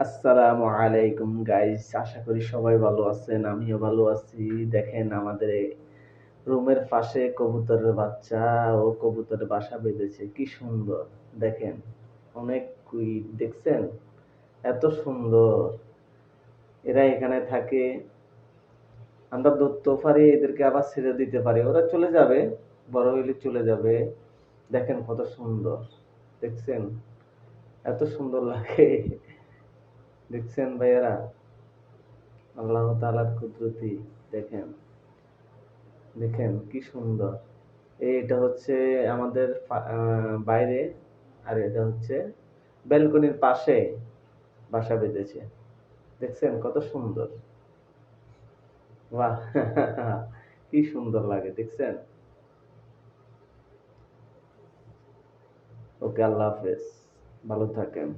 আসসালামু আলাইকুম গাইস, আশা করি সবাই ভালো আছেন। আমিও ভালো আছি। দেখেন আমাদের এই রুমের পাশে কবুতরের বাচ্চা ও কবুতরের বাসা বেঁধেছে, কি সুন্দর দেখেন। অনেক কুইট দেখছেন, এত সুন্দর। এরা এখানে থাকে, আমরা ধরতেও পারি, এদেরকে আবার ছেড়ে দিতে পারি, ওরা চলে যাবে, বড় হইলে চলে যাবে। দেখেন কত সুন্দর, দেখছেন এত সুন্দর লাগে। দেখছেন ভাইয়েরা, আল্লাহ তাআলার কুদরতি। দেখেন দেখেন কি সুন্দর। এটা হচ্ছে আমাদের বাইরে, আর এটা হচ্ছে ব্যালকনির পাশে বাসা বেঁধেছে। দেখছেন কত সুন্দর, বাহ! কি সুন্দর লাগে দেখছেন। ওকে, আল্লাহ হাফেজ, ভালো থাকেন।